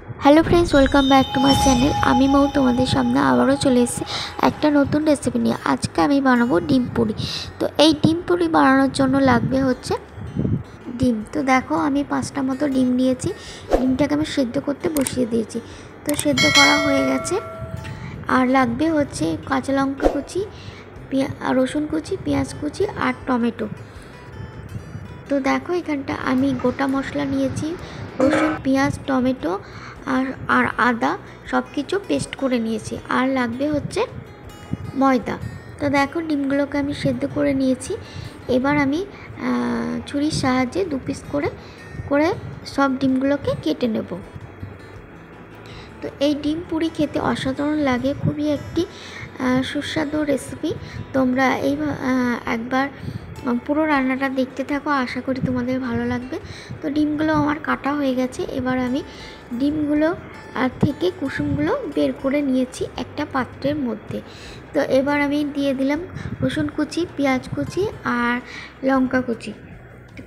Hello friends, welcome back to my channel. আমি মৌ তোমাদের সামনে আবারও চলে এসেছি একটা নতুন রেসিপি নিয়ে। আজকে আমি বানাবো ডিম পুরি। তো এই ডিম পুরি বানানোর জন্য লাগবে হচ্ছে ডিম। তো দেখো আমি 5টা মতো ডিম নিয়েছি। ডিমটাকে আমি সেদ্ধ করতে বসিয়ে দিয়েছি। তো সেদ্ধ করা হয়ে গেছে। আর লাগবে হচ্ছে কাঁচা লঙ্কা কুচি, রসুন কুচি, পেঁয়াজ কুচি আর টমেটো। তো দেখো এখানটা আমি গোটা মশলা নিয়েছি, রসুন, পেঁয়াজ, টমেটো আর আদা সব কিছু পেস্ট করে নিয়েছি। আর লাগবে হচ্ছে ময়দা। তো দেখো ডিমগুলোকে আমি সেদ্ধ করে নিয়েছি। এবার আমি ছুরির সাহায্যে 2 পিস করে সব ডিমগুলোকে কেটে নেব। তো এই ডিম পুরি খেতে অসাধারণ লাগে, খুবই একটি সুস্বাদু রেসিপি। তোমরা একবার পুরো রান্নাটা দেখতে থাকো, আশা করি তোমাদের ভালো লাগবে। তো ডিমগুলো আমার কাটা হয়ে গেছে। এবার আমি ডিমগুলো থেকে কুসুমগুলো বের করে নিয়েছি একটা পাত্রের মধ্যে। তো এবার আমি দিয়ে দিলাম রসুন কুচি, পেঁয়াজ কুচি আর লঙ্কা কুচি,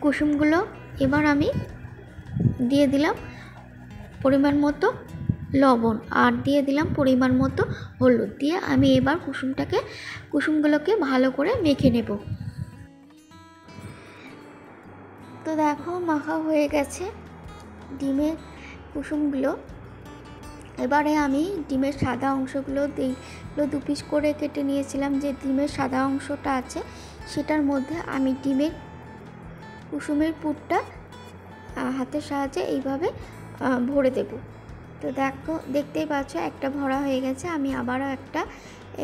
কুসুমগুলো। এবার আমি দিয়ে দিলাম পরিমাণ মতো লবণ আর দিয়ে দিলাম পরিমাণ মতো হলুদ দিয়ে আমি এবার কুসুমগুলোকে ভালো করে মেখে নেব। তো দেখো মাখা হয়ে গেছে ডিমের কুসুমগুলো। এবারে আমি ডিমের সাদা অংশগুলো 2 পিস করে কেটে নিয়েছিলাম, যে ডিমের সাদা অংশটা আছে সেটার মধ্যে আমি ডিমের কুসুমের পুরটা হাতের সাহায্যে এইভাবে ভরে দেব। তো দেখো দেখতেই পাচ্ছ একটা ভরা হয়ে গেছে। আমি আবারও একটা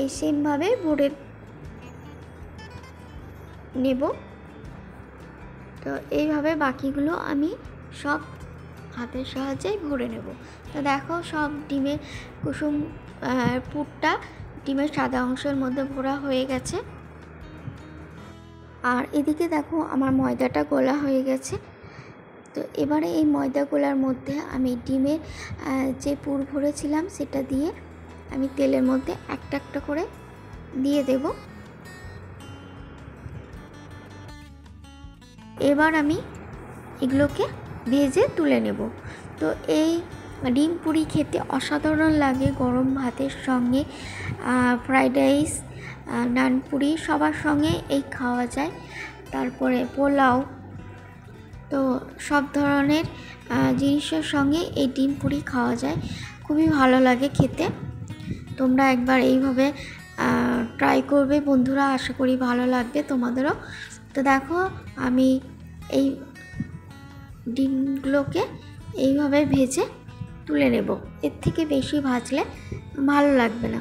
এই সেমভাবে ভরে নেব। তো এইভাবে বাকিগুলো আমি সব হাতের সাহায্যে ভরে নেব। তো দেখো সব ডিমের কুসুম পুরটা ডিমের সাদা অংশের মধ্যে ভরা হয়ে গেছে। আর এদিকে দেখো আমার ময়দাটা গোলা হয়ে গেছে। তো এবারে এই ময়দা গোলার মধ্যে আমি ডিমের যে পুর ভরেছিলাম সেটা দিয়ে আমি তেলের মধ্যে একটা একটা করে দিয়ে দেব। এবার আমি এগুলোকে ভেজে তুলে নেব। তো এই ডিম পুরি খেতে অসাধারণ লাগে গরম ভাতের সঙ্গে, ফ্রাইড রাইস, নান পুরি সবার সঙ্গে এই খাওয়া যায়। তারপরে পোলাও, তো সব ধরনের জিনিসের সঙ্গে এই ডিম পুরি খাওয়া যায়, খুবই ভালো লাগে খেতে। তোমরা একবার এইভাবে ট্রাই করবে বন্ধুরা, আশা করি ভালো লাগবে তোমাদেরও। তো দেখো আমি এই ডিমগুলোকে এইভাবে ভেজে তুলে নেব। এর থেকে বেশি ভাজলে ভালো লাগবে না।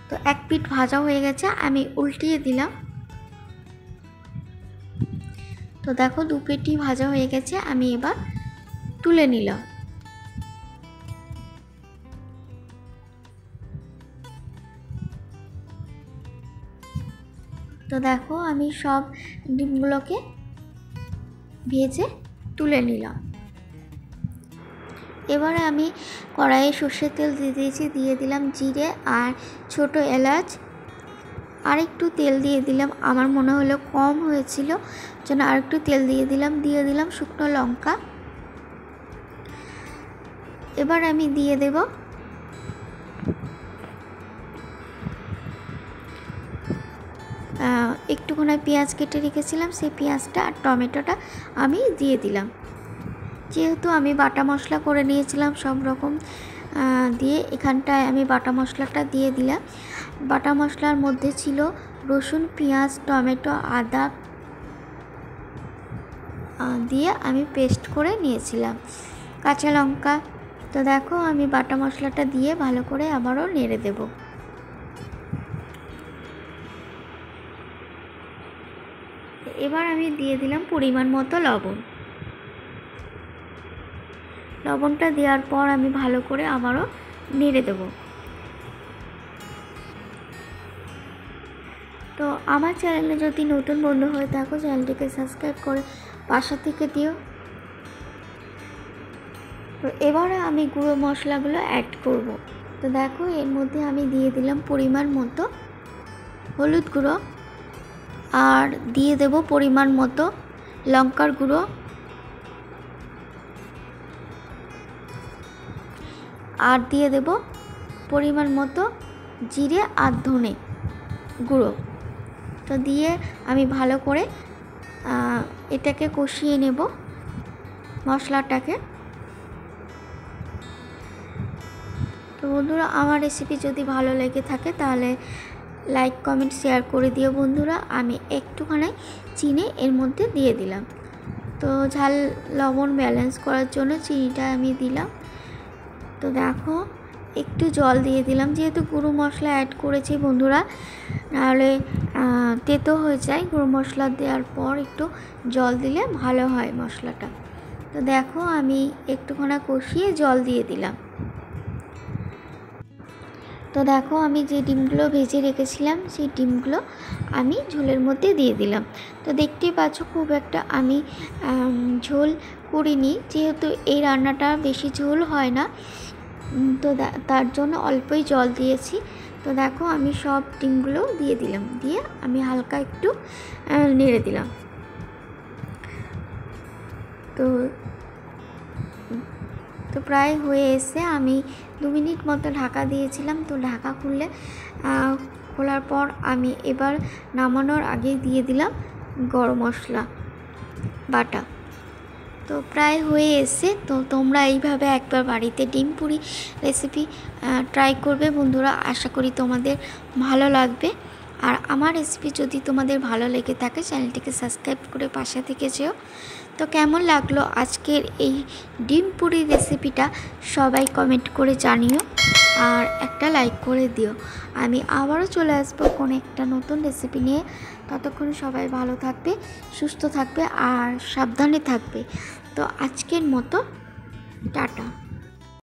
তো এক পিঠ ভাজা হয়ে গেছে, আমি উল্টিয়ে দিলাম। তো দেখো 2 পিঠই ভাজা হয়ে গেছে, আমি এবার তুলে নিলাম। তো দেখো আমি সব ডিমগুলোকে ভেজে তুলে নিলাম। এবারে আমি কড়াইয়ে সর্ষের তেল দিয়ে দিয়েছি, দিয়ে দিলাম জিরে আর ছোট এলাচ। আর একটু তেল দিয়ে দিলাম, আমার মনে হলো কম হয়েছিল জন্য আর একটু তেল দিয়ে দিলাম শুকনো লঙ্কা। এবার আমি দিয়ে দেব একটুখানি পেঁয়াজ কেটে রেখেছিলাম, সেই পেঁয়াজটা আর টমেটোটা আমি দিয়ে দিলাম। যেহেতু আমি বাটা মশলা করে নিয়েছিলাম সব রকম দিয়ে, এখানটায় আমি বাটা মশলাটা দিয়ে দিলাম। বাটা মশলার মধ্যে ছিল রসুন, পেঁয়াজ, টমেটো, আদা দিয়ে আমি পেস্ট করে নিয়েছিলাম, কাঁচা লঙ্কা। তো দেখো আমি বাটা মশলাটা দিয়ে ভালো করে আবারও নেড়ে দেব। এবার আমি দিয়ে দিলাম পরিমাণ মতো লবণ। লবণটা দেওয়ার পর আমি ভালো করে আবারও নেড়ে দেব। তো আমার চ্যানেলে যদি নতুন বন্ধু হয়ে থাকো, চ্যানেলটিকে সাবস্ক্রাইব করে পাশে থেকে দিও। তো এবারে আমি গুঁড়ো মশলাগুলো অ্যাড করব। তো দেখো এর মধ্যে আমি দিয়ে দিলাম পরিমাণ মতো হলুদ গুঁড়ো, আর দিয়ে দেব পরিমাণ মতো লঙ্কার গুঁড়ো, আর দিয়ে দেব পরিমাণ মতো জিরে আর ধনে গুঁড়ো। তো দিয়ে আমি ভালো করে এটাকে কষিয়ে নেব মশলাটাকে। তো বন্ধুরা, আমার রেসিপি যদি ভালো লেগে থাকে তাহলে লাইক কমেন্ট শেয়ার করে দিও বন্ধুরা। আমি একটুখানি চিনি এর মধ্যে দিয়ে দিলাম। তো ঝাল লবণ ব্যালেন্স করার জন্য চিনিটা আমি দিলাম। তো দেখো একটু জল দিয়ে দিলাম, যেহেতু গুঁড়ো মশলা অ্যাড করেছি বন্ধুরা, নাহলে তেতো হয়ে যায়। গুঁড়ো মশলা দেওয়ার পর একটু জল দিলে ভালো হয় মশলাটা। তো দেখো আমি একটুখানি কষিয়ে জল দিয়ে দিলাম। তো দেখো আমি যে ডিমগুলো ভেজে রেখেছিলাম সেই ডিমগুলো আমি ঝোলের মধ্যে দিয়ে দিলাম। তো দেখতেই পাচ্ছ খুব একটা আমি ঝোল করিনি, যেহেতু এই রান্নাটা বেশি ঝোল হয় না, তো তার জন্য অল্পই জল দিয়েছি। তো দেখো আমি সব ডিমগুলো দিয়ে দিলাম, দিয়ে আমি হালকা একটু নেড়ে দিলাম। তো প্রায় হয়ে এসে আমি 2 মিনিট মতো ঢাকা দিয়েছিলাম। তো ঢাকা খোলার পর আমি এবার নামানোর আগে দিয়ে দিলাম গরম মশলা বাটা। তো প্রায় হয়ে এসে, তো তোমরা এইভাবে একবার বাড়িতে ডিম পুরি রেসিপি ট্রাই করবে বন্ধুরা। আশা করি তোমাদের ভালো লাগবে। আর আমার রেসিপি যদি তোমাদের ভালো লেগে থাকে চ্যানেলটিকে সাবস্ক্রাইব করে পাশে থেকে যেও। তো কেমন লাগলো আজকের এই ডিম পুরি রেসিপিটা সবাই কমেন্ট করে জানিও, আর একটা লাইক করে দিও। আমি আবারও চলে আসবো কোনো একটা নতুন রেসিপি নিয়ে। ততক্ষণ সবাই ভালো থাকবে, সুস্থ থাকবে আর সাবধানে থাকবে। তো আজকের মতো টাটা।